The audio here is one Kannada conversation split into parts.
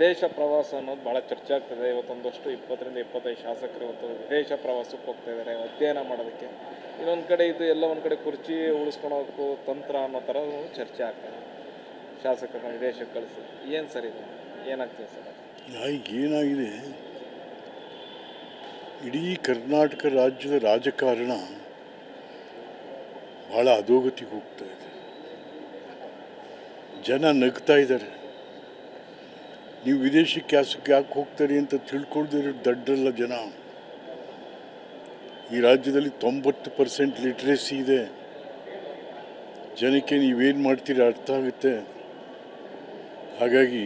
ವಿದೇಶ ಪ್ರವಾಸ ಅನ್ನೋದು ಭಾಳ ಚರ್ಚೆ ಆಗ್ತದೆ. ಇವತ್ತೊಂದಷ್ಟು 20-25 ಶಾಸಕರು ಇವತ್ತು ವಿದೇಶ ಪ್ರವಾಸಕ್ಕೆ ಹೋಗ್ತಾ ಇದ್ದಾರೆ ಅಧ್ಯಯನ ಮಾಡೋದಕ್ಕೆ. ಇನ್ನೊಂದು ಕಡೆ ಇದು ಎಲ್ಲ ಒಂದು ಕಡೆ ಕುರ್ಚಿ ಉಳಿಸ್ಕೊಳೋಕ್ಕೂ ತಂತ್ರ ಅನ್ನೋ ಥರ ಚರ್ಚೆ ಆಗ್ತದೆ. ಶಾಸಕರನ್ನ ವಿದೇಶಕ್ಕೆ ಕಳಿಸಿ ಏನು ಸರ್ ಇದು, ಏನಾಗ್ತದೆ ಸರ್? ಏನಾಗಿದೆ, ಇಡೀ ಕರ್ನಾಟಕ ರಾಜ್ಯದ ರಾಜಕಾರಣ ಭಾಳ ಅಧೋಗತಿಗೆ ಹೋಗ್ತಾ ಇದೆ. ಜನ ನಗ್ತಾ ಇದ್ದಾರೆ. ನೀವು ವಿದೇಶಕ್ಕೆ ಯಾಕೆ ಹೋಗ್ತಾರೆ ಅಂತ ತಿಳ್ಕೊಳ್ದಿರೋ ದಡ್ಡಲ್ಲ ಜನ. ಈ ರಾಜ್ಯದಲ್ಲಿ 90% ಲಿಟ್ರೇಸಿ ಇದೆ. ಜನಕ್ಕೆ ನೀವೇನು ಮಾಡ್ತೀರಿ ಅರ್ಥ ಆಗುತ್ತೆ. ಹಾಗಾಗಿ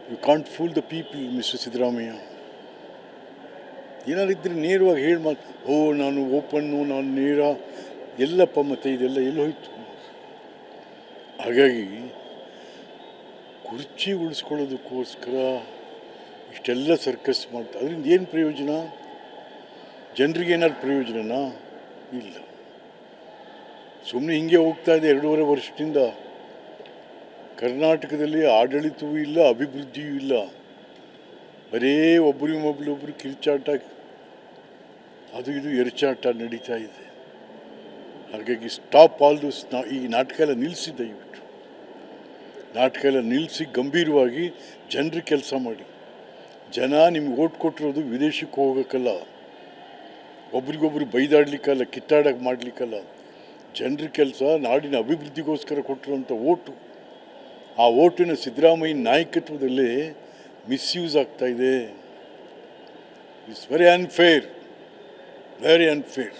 you can't fool the people mister Siddaramaiah. ಏನಾರಿದ್ದರೆ ನೇರವಾಗಿ ಹೇಳಿ ನಾನು ಓಪನ್ನು, ನಾನು ನೇರ ಎಲ್ಲಪ್ಪ ಮತ್ತೆ ಇದೆಲ್ಲ ಎಲ್ಲಿ ಹೋಯ್ತು. ಹಾಗಾಗಿ ಕುರ್ಚಿ ಉಳಿಸ್ಕೊಳ್ಳೋದಕ್ಕೋಸ್ಕರ ಇಷ್ಟೆಲ್ಲ ಸರ್ಕಸ್ ಮಾಡ್ತಾರೆ. ಅದರಿಂದ ಏನು ಪ್ರಯೋಜನ? ಜನರಿಗೆ ಏನಾದ್ರು ಪ್ರಯೋಜನನಾ? ಇಲ್ಲ. ಸುಮ್ಮನೆ ಹಿಂಗೆ ಹೋಗ್ತಾ ಇದೆ 2.5 ವರ್ಷದಿಂದ. ಕರ್ನಾಟಕದಲ್ಲಿ ಆಡಳಿತವೂ ಇಲ್ಲ, ಅಭಿವೃದ್ಧಿಯೂ ಇಲ್ಲ. ಬರೀ ಒಬ್ಬರು ಕಿರ್ಚಾಟ, ಅದು ಇದು ಎರಚಾಟ ನಡೀತಾ ಇದೆ. ಹಾಗಾಗಿ ಸ್ಟಾಪ್ ಆಲ್ ದಿಸ್. ಈ ನಾಟಕ ಎಲ್ಲ ನಿಲ್ಲಿಸಿ, ದಯವಿಟ್ಟು ನಾಟಕ ಎಲ್ಲ ನಿಲ್ಲಿಸಿ ಗಂಭೀರವಾಗಿ ಜನರಿಗೆ ಕೆಲಸ ಮಾಡಿ. ಜನ ನಿಮ್ಗೆ ಓಟ್ ಕೊಟ್ಟಿರೋದು ವಿದೇಶಕ್ಕೆ ಹೋಗೋಕ್ಕಲ್ಲ, ಒಬ್ರಿಗೊಬ್ರು ಬೈದಾಡ್ಲಿಕ್ಕಲ್ಲ, ಕಿತ್ತಾಡಕ್ಕೆ ಮಾಡಲಿಕ್ಕಲ್ಲ. ಜನರ ಕೆಲಸ ನಾಡಿನ ಅಭಿವೃದ್ಧಿಗೋಸ್ಕರ ಕೊಟ್ಟಿರುವಂಥ ಓಟು. ಆ ಓಟಿನ ಸಿದ್ದರಾಮಯ್ಯ ನಾಯಕತ್ವದಲ್ಲೇ ಮಿಸ್ಯೂಸ್ ಆಗ್ತಾ ಇದೆ. It's very unfair, very unfair.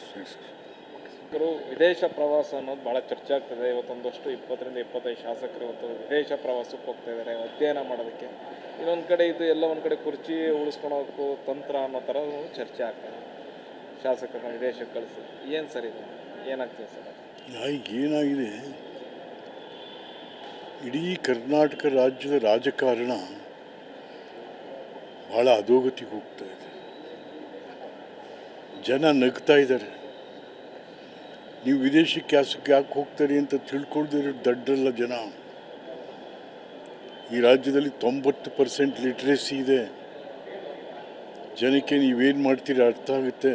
ವಿದೇಶ ಪ್ರವಾಸ ಅನ್ನೋದು ಭಾಳ ಚರ್ಚೆ ಆಗ್ತದೆ. ಇವತ್ತೊಂದಷ್ಟು 20-25 ಶಾಸಕರು ಇವತ್ತು ವಿದೇಶ ಪ್ರವಾಸಕ್ಕೆ ಹೋಗ್ತಾ ಇದ್ದಾರೆ ಅಧ್ಯಯನ ಮಾಡೋದಕ್ಕೆ. ಇನ್ನೊಂದು ಕಡೆ ಇದು ಎಲ್ಲ ಒಂದು ಕಡೆ ಕುರ್ಚಿ ಉಳಿಸ್ಕೊಳೋಕ್ಕೂ ತಂತ್ರ ಅನ್ನೋ ಥರ ಚರ್ಚೆ ಆಗ್ತದೆ. ಶಾಸಕರನ್ನ ವಿದೇಶಕ್ಕೆ ಕಳಿಸಿ ಏನು ಸರ್ ಇದು, ಏನಾಗ್ತದೆ ಸರ್? ಏನಾಗಿದೆ, ಇಡೀ ಕರ್ನಾಟಕ ರಾಜ್ಯದ ರಾಜಕಾರಣ ಭಾಳ ಅಧೋಗತಿಗೆ ಹೋಗ್ತಾ ಇದೆ. ಜನ ನಗ್ತಾ ಇದ್ದಾರೆ. ನೀವು ವಿದೇಶಕ್ಕೆ ಯಾಕೆ ಹೋಗ್ತಾರೆ ಅಂತ ತಿಳ್ಕೊಳ್ದಿರೋ ದಡ್ಡಲ್ಲ ಜನ. ಈ ರಾಜ್ಯದಲ್ಲಿ 90% ಲಿಟ್ರೇಸಿ ಇದೆ. ಜನಕ್ಕೆ ನೀವೇನು ಮಾಡ್ತೀರಿ ಅರ್ಥ ಆಗುತ್ತೆ.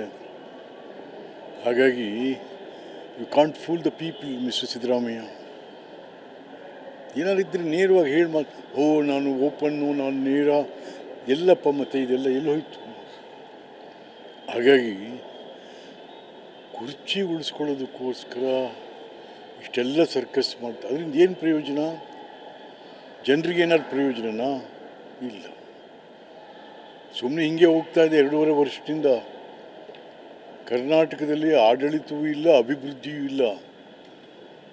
ಹಾಗಾಗಿ you can't fool the people mister Siddaramaiah. ಏನಾರಿದ್ದರೆ ನೇರವಾಗಿ ಹೇಳಿ ನಾನು ಓಪನ್ನು, ನಾನು ನೇರ ಎಲ್ಲಪ್ಪ ಮತ್ತೆ ಇದೆಲ್ಲ ಎಲ್ಲಿ ಹೋಯ್ತು. ಹಾಗಾಗಿ ಕುರ್ಚಿ ಉಳಿಸ್ಕೊಳ್ಳೋದಕ್ಕೋಸ್ಕರ ಇಷ್ಟೆಲ್ಲ ಸರ್ಕಸ್ ಮಾಡ್ತಾರೆ. ಅದರಿಂದ ಏನು ಪ್ರಯೋಜನ? ಜನರಿಗೆ ಏನಾದ್ರು ಪ್ರಯೋಜನನಾ? ಇಲ್ಲ. ಸುಮ್ಮನೆ ಹಿಂಗೆ ಹೋಗ್ತಾ ಇದೆ 2.5 ವರ್ಷದಿಂದ. ಕರ್ನಾಟಕದಲ್ಲಿ ಆಡಳಿತವೂ ಇಲ್ಲ, ಅಭಿವೃದ್ಧಿಯೂ ಇಲ್ಲ.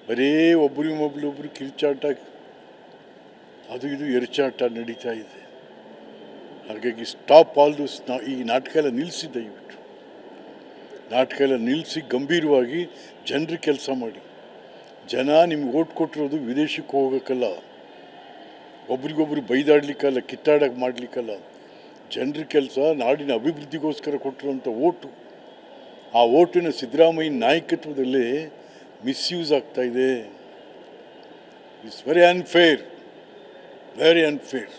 ಬರೀ ಒಬ್ಬರು ಕಿರ್ಚಾಟ, ಅದು ಇದು ಎರಚಾಟ ನಡೀತಾ ಇದೆ. ಹಾಗಾಗಿ ಸ್ಟಾಪ್ ಆಲ್ ದಿಸ್. ಈ ನಾಟಕ ಎಲ್ಲ ನಿಲ್ಲಿಸಿ, ದಯವಿಟ್ಟು ನಾಟಕ ಎಲ್ಲ ನಿಲ್ಲಿಸಿ ಗಂಭೀರವಾಗಿ ಜನರಿಗೆ ಕೆಲಸ ಮಾಡಿ. ಜನ ನಿಮ್ಗೆ ಓಟ್ ಕೊಟ್ಟಿರೋದು ವಿದೇಶಕ್ಕೆ ಹೋಗೋಕ್ಕಲ್ಲ, ಒಬ್ರಿಗೊಬ್ರು ಬೈದಾಡ್ಲಿಕ್ಕಲ್ಲ, ಕಿತ್ತಾಡಕ್ಕೆ ಮಾಡಲಿಕ್ಕಲ್ಲ. ಜನರ ಕೆಲಸ ನಾಡಿನ ಅಭಿವೃದ್ಧಿಗೋಸ್ಕರ ಕೊಟ್ಟಿರುವಂಥ ಓಟು. ಆ ಓಟಿನ ಸಿದ್ದರಾಮಯ್ಯ ನಾಯಕತ್ವದಲ್ಲೇ ಮಿಸ್ಯೂಸ್ ಆಗ್ತಾ ಇದೆ. It's very unfair, very unfair.